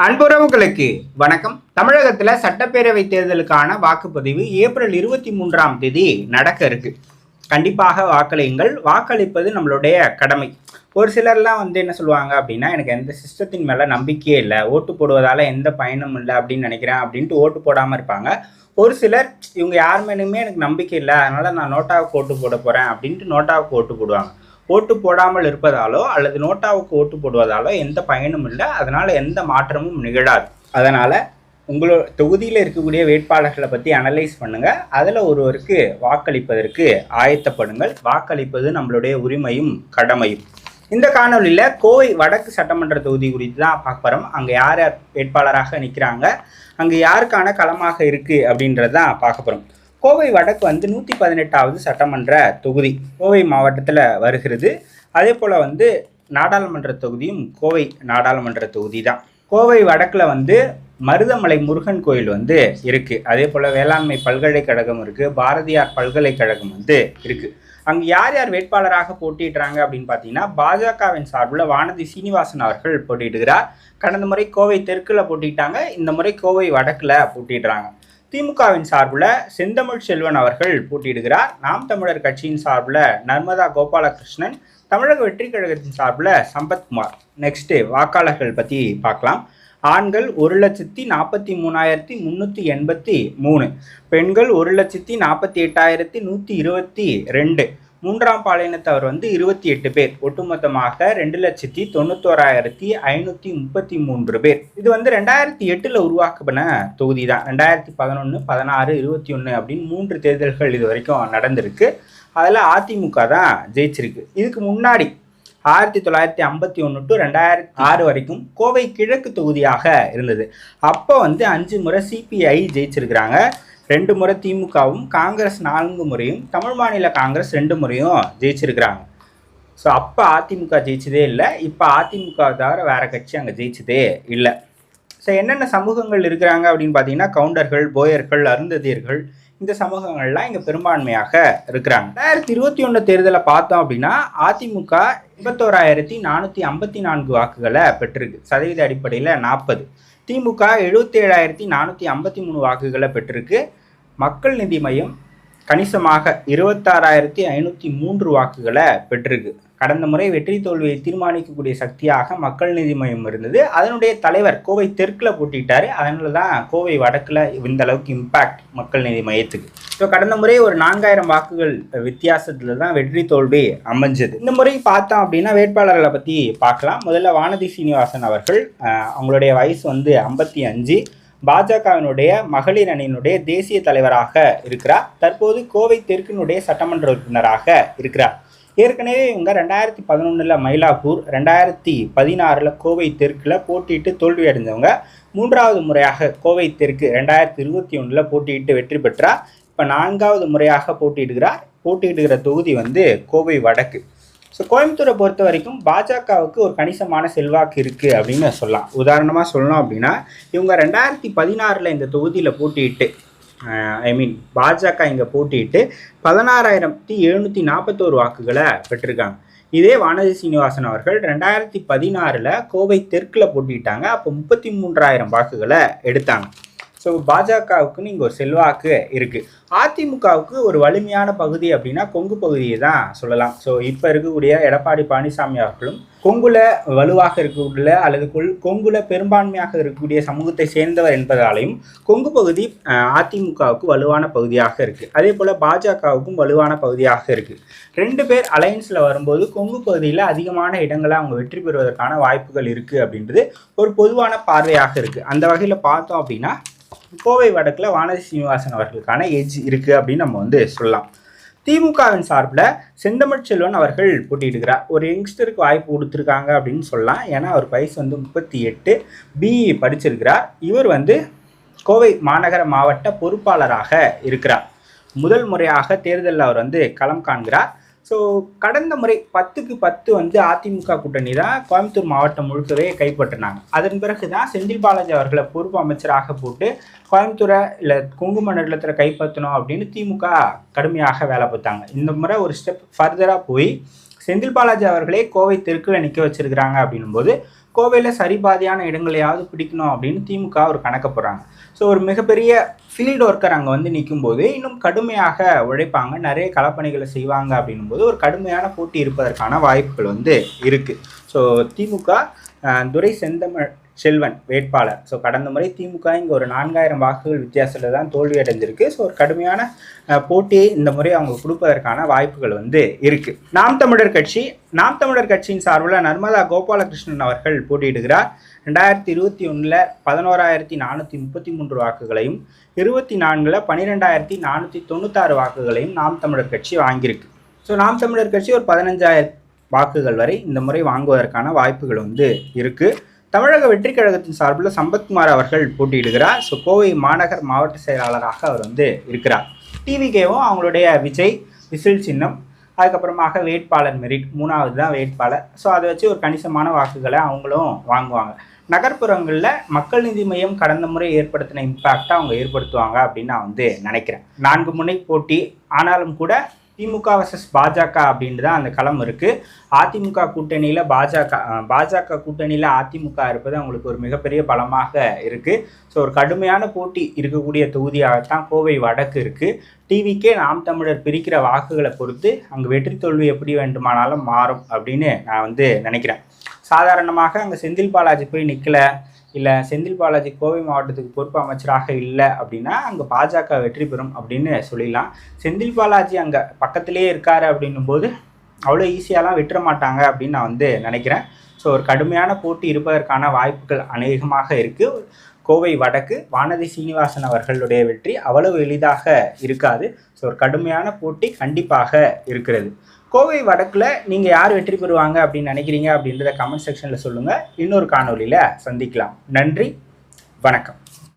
அன்புறவுகளுக்கு வணக்கம். தமிழகத்துல சட்டப்பேரவை தேர்தலுக்கான வாக்குப்பதிவு ஏப்ரல் 23ஆம் தேதி நடக்க இருக்கு. கண்டிப்பாக வாக்களியுங்கள். வாக்களிப்பது நம்மளுடைய கடமை. ஒரு சிலர்லாம் என்ன சொல்லுவாங்க அப்படின்னா, எனக்கு எந்த சிஸ்டத்தின் மேல நம்பிக்கையே இல்லை, ஓட்டு போடுவதால எந்த பயனும் இல்லை அப்படின்னு நினைக்கிறேன் அப்படின்ட்டு ஓட்டு போடாம இருப்பாங்க. ஒரு சிலர் இவங்க யார் மேலுமே எனக்கு நம்பிக்கை இல்லை, அதனால நான் நோட்டாவுக்கு ஓட்டு போட போறேன் அப்படின்ட்டு நோட்டாவுக்கு ஓட்டு போடுவாங்க. ஓட்டு போடாமல் இருப்பதாலோ அல்லது நோட்டாவுக்கு ஓட்டு போடுவதாலோ எந்த பயனும் இல்லை, அதனால எந்த மாற்றமும் நிகழாது. அதனால உங்களோட தொகுதியில் இருக்கக்கூடிய வேட்பாளர்களை பற்றி அனலைஸ் பண்ணுங்க. அதில் ஒருவருக்கு வாக்களிப்பதற்கு ஆயத்தப்படுங்கள். வாக்களிப்பது நம்மளுடைய உரிமையும் கடமையும். இந்த காணொலியில் கோவை வடக்கு சட்டமன்ற தொகுதி குறித்து தான் பார்க்க போகிறோம். அங்கே யார் யார் வேட்பாளராக நிற்கிறாங்க, அங்கே யாருக்கான களமாக இருக்குது அப்படின்றது தான் பார்க்க போகிறோம். கோவை வடக்கு 118வது சட்டமன்ற தொகுதி கோவை மாவட்டத்தில் வருகிறது. அதே போல் நாடாளுமன்ற தொகுதியும் கோவை நாடாளுமன்ற தொகுதி தான். கோவை வடக்கில் மருதமலை முருகன் கோயில் இருக்குது. அதே போல் வேளாண்மை பல்கலைக்கழகம் இருக்குது, பாரதியார் பல்கலைக்கழகம் இருக்குது. அங்கே யார் யார் வேட்பாளராக போட்டிடுறாங்க அப்படின்னு பார்த்தீங்கன்னா, பாஜகவின் சார்பில் வானதி சீனிவாசன் அவர்கள் போட்டியிடுகிறார். கடந்த முறை கோவை தெற்கில் போட்டிட்டாங்க, இந்த முறை கோவை வடக்கில் போட்டிடுறாங்க. திமுகவின் சார்பில் செந்தமிழ் செல்வன் அவர்கள் போட்டியிடுகிறார். நாம் தமிழர் கட்சியின் சார்பில் நர்மதா கோபாலகிருஷ்ணன், தமிழக வெற்றி கழகத்தின் சார்பில் சம்பத்குமார். நெக்ஸ்ட் வாக்காளர்கள் பற்றி பார்க்கலாம். ஆண்கள் 1,43,383, பெண்கள் 1,48,122, மூன்றாம் பாலினத்தவர் 28 பேர். ஒட்டுமொத்தமாக 2,91,533 பேர். இது 2008 உருவாக்கப்பட்ட தொகுதி தான். 2011, 16, 21 அப்படின்னு 3 தேர்தல்கள் இது வரைக்கும் நடந்திருக்கு. அதில் அதிமுக தான் ஜெயிச்சிருக்கு. இதுக்கு முன்னாடி 1951 to 2006 வரைக்கும் கோவை கிழக்கு தொகுதியாக இருந்தது. அப்போ 5 முறை சிபிஐ ஜெயிச்சிருக்கிறாங்க. 2 முறை திமுகவும், காங்கிரஸ் 4 முறையும், தமிழ் மாநில காங்கிரஸ் 2 முறையும் ஜெயிச்சிருக்கிறாங்க. ஸோ அப்போ அதிமுக ஜெயிச்சதே இல்லை. இப்போ அதிமுக தவிர வேற கட்சி அங்கே ஜெயிச்சதே இல்லை. ஸோ என்னென்ன சமூகங்கள் இருக்கிறாங்க அப்படின்னு பார்த்தீங்கன்னா, கவுண்டர்கள், போயர்கள், அருந்ததியர்கள், இந்த சமூகங்கள்லாம் இங்கே பெரும்பான்மையாக இருக்கிறாங்க. 2021 தேர்தலை பார்த்தோம் அப்படின்னா, அதிமுக 81,454 வாக்குகளை பெற்றிருக்கு. சதவீத அடிப்படையில் 40. திமுக 77,453 வாக்குகளை பெற்றிருக்கு. மக்கள் நீதி மையம் கணிசமாக 26,503 வாக்குகளை பெற்றிருக்கு. கடந்த முறை வெற்றி தோல்வியை தீர்மானிக்கக்கூடிய சக்தியாக மக்கள் நீதி மையம் இருந்தது. அதனுடைய தலைவர் கோவை தெற்கில் போட்டிட்டாரு. அதனால தான் கோவை வடக்கில் இந்த அளவுக்கு இம்பாக்ட் மக்கள் நீதி மையத்துக்கு. ஸோ கடந்த முறை ஒரு 4000 வாக்குகள் வித்தியாசத்தில் தான் வெற்றி தோல்வி அமைஞ்சது. இந்த முறை பார்த்தோம் அப்படின்னா வேட்பாளர்களை பற்றி பார்க்கலாம். முதல்ல வானதி சீனிவாசன் அவர்கள், அவங்களுடைய வயசு 55, பாஜகவினுடைய மகளிர் அணியினுடைய தேசிய தலைவராக இருக்கிறார். தற்போது கோவை தெற்கினுடைய சட்டமன்ற உறுப்பினராக இருக்கிறார். ஏற்கனவே இவங்க 2011 மயிலாப்பூர், 2016 கோவை தெற்கில் போட்டியிட்டு தோல்வி அடைஞ்சவங்க. 3வது முறையாக கோவை தெற்கு 2021 போட்டியிட்டு வெற்றி பெற்றார். இப்போ 4வது முறையாக போட்டியிடுகிற தொகுதி கோவை வடக்கு. ஸோ கோயம்புத்தூரை பொறுத்த வரைக்கும் பாஜகவுக்கு ஒரு கணிசமான செல்வாக்கு இருக்குது அப்படின்னு சொல்லலாம். உதாரணமாக சொல்லணும் அப்படின்னா, இவங்க 2016 இந்த தொகுதியில் போட்டியிட்டு பாஜக இங்கே போட்டியிட்டு 16,741 வாக்குகளை பெற்றிருக்காங்க. இதே வானதி சீனிவாசன் அவர்கள் 2016 கோவை தெற்கில் போட்டிட்டாங்க. அப்போ 33,000 வாக்குகளை எடுத்தாங்க. ஸோ பாஜகவுக்குன்னு இங்கே ஒரு செல்வாக்கு இருக்குது. அதிமுகவுக்கு ஒரு வலிமையான பகுதி அப்படின்னா கொங்கு பகுதியை தான் சொல்லலாம். ஸோ இப்போ இருக்கக்கூடிய எடப்பாடி பழனிசாமி அவர்களும் கொங்குல வலுவாக இருக்கக்கூடிய அல்லது கொங்குல பெரும்பான்மையாக இருக்கக்கூடிய சமூகத்தை சேர்ந்தவர் என்பதாலையும் கொங்கு பகுதி அதிமுகவுக்கு வலுவான பகுதியாக இருக்குது. அதே போல் பாஜகவுக்கும் வலுவான பகுதியாக இருக்குது. 2 பேர் அலையன்ஸில் வரும்போது கொங்கு பகுதியில் அதிகமான இடங்களை அவங்க வெற்றி பெறுவதற்கான வாய்ப்புகள் இருக்குது அப்படின்றது ஒரு பொதுவான பார்வையாக இருக்குது. அந்த வகையில் பார்த்தோம் அப்படின்னா கோவை வடக்கில் வானதி சீனிவாசன் அவர்களுக்கான ஏஜ் இருக்குது அப்படின்னு நம்ம சொல்லலாம். திமுகவின் சார்பில் செந்தமிழ் செல்வன் அவர்கள் போட்டியிடுகிறார். ஒரு யங்ஸ்டருக்கு வாய்ப்பு கொடுத்துருக்காங்க அப்படின்னு சொல்லலாம். ஏன்னா அவர் வயசு 38, பிஇ படிச்சிருக்கிறார். இவர் கோவை மாநகர மாவட்ட பொறுப்பாளராக இருக்கிறார். முதல் முறையாக தேர்தலில் அவர் களம் காண்கிறார். ஸோ கடந்த முறை 10க்கு 10 அதிமுக கூட்டணி தான் கோயம்புத்தூர் மாவட்டம் முழுக்கவே கைப்பற்றினாங்க. அதன் பிறகு தான் செந்தில் பாலாஜி அவர்களை பொறுப்பு அமைச்சராக போட்டு கோயம்புத்தூரை இல்லை கொங்கு மண்டலத்தில் கைப்பற்றணும் அப்படின்னு திமுக கடுமையாக வேலை பார்த்தாங்க. இந்த முறை ஒரு ஸ்டெப் ஃபர்தராக போய் செந்தில் பாலாஜி அவர்களே கோவை தெற்குல நிற்க வச்சிருக்கிறாங்க அப்படின்னும் போது கோவையில் சரிபாதியான இடங்களையாவது பிடிக்கணும் அப்படின்னு திமுக ஒரு கணக்க போடுறாங்க. ஸோ ஒரு மிகப்பெரிய ஃபீல்டு ஒர்க்கர் அங்கே வந்து நிற்கும் போது இன்னும் கடுமையாக உழைப்பாங்க, நிறைய களப்பணிகளை செய்வாங்க அப்படின்னும் போது ஒரு கடுமையான போட்டி இருப்பதற்கான வாய்ப்புகள் வந்து இருக்குது. ஸோ திமுக துரை செல்வன் வேட்பாளர். ஸோ கடந்த முறை திமுக இங்கே ஒரு 4000 வாக்குகள் வித்தியாசத்தில் தான் தோல்வி அடைஞ்சிருக்கு. ஸோ ஒரு கடுமையான போட்டியை இந்த முறை அவங்க கொடுப்பதற்கான வாய்ப்புகள் வந்து இருக்குது. நாம் தமிழர் கட்சியின் சார்பில் நர்மதா கோபாலகிருஷ்ணன் அவர்கள் போட்டியிடுகிறார். 2021 11,433 வாக்குகளையும் 24 12,496 வாக்குகளையும் நாம் தமிழர் கட்சி வாங்கியிருக்கு. ஸோ நாம் தமிழர் கட்சி ஒரு 15,000 வாக்குகள் வரை இந்த முறை வாங்குவதற்கான வாய்ப்புகள் வந்து இருக்குது. தமிழக வெற்றி கழகத்தின் சார்பில் சம்பத்குமார் அவர்கள் போட்டியிடுகிறார். ஸோ கோவை மாநகர் மாவட்ட செயலாளராக அவர் வந்து இருக்கிறார். டிவிகேவும் அவங்களுடைய விசில் சின்னம், அதுக்கப்புறமாக வேட்பாளர் மெரிட் 3வது தான் வேட்பாளர். ஸோ அதை வச்சு ஒரு கணிசமான வாக்குகளை அவங்களும் வாங்குவாங்க. நகர்ப்புறங்களில் மக்கள் நீதி மையம் கடந்த முறை ஏற்படுத்தின இம்பேக்டை அவங்க ஏற்படுத்துவாங்க அப்படின்னு நான் வந்து நினைக்கிறேன். 4 முனை போட்டி ஆனாலும் கூட திமுக வர்சஸ் பாஜக அப்படின்ட்டு தான் அந்த களம் இருக்குது. அதிமுக கூட்டணியில் பாஜக கூட்டணியில் அதிமுக இருப்பது அவங்களுக்கு ஒரு மிகப்பெரிய பலமாக இருக்குது. ஸோ ஒரு கடுமையான போட்டி இருக்கக்கூடிய தொகுதியாகத்தான் கோவை வடக்கு இருக்குது. டிவிக்கே நாம் தமிழர் பிரிக்கிற வாக்குகளை பொறுத்து அங்கே வெற்றி தோல்வி எப்படி வேண்டுமானாலும் மாறும் அப்படின்னு நான் வந்து நினைக்கிறேன். சாதாரணமாக அங்கே செந்தில் பாலாஜி போய் நிற்கலை, இல்லை செந்தில் பாலாஜி கோவை மாவட்டத்துக்கு பொறுப்பு அமைச்சராக இல்லை அப்படின்னா அங்கே பாஜக வெற்றி பெறும் அப்படின்னு சொல்லிடலாம். செந்தில் பாலாஜி அங்கே பக்கத்திலே இருக்காரு அப்படின்னும் போது அவ்வளோ ஈஸியாலாம் விட்டுற மாட்டாங்க அப்படின்னு நான் வந்து நினைக்கிறேன். ஸோ ஒரு கடுமையான போட்டி இருப்பதற்கான வாய்ப்புகள் அநேகமாக இருக்குது. கோவை வடக்கு வானதி சீனிவாசன் அவர்களுடைய வெற்றி அவ்வளவு எளிதாக இருக்காது. ஸோ ஒரு கடுமையான போட்டி கண்டிப்பாக இருக்கிறது. கோவை வடக்கில் நீங்கள் யார் வெற்றி பெறுவாங்க அப்படின்னு நினைக்கிறீங்க அப்படின்றத கமெண்ட் செக்ஷனில் சொல்லுங்கள். இன்னொரு காணொலியில் சந்திக்கலாம். நன்றி, வணக்கம்.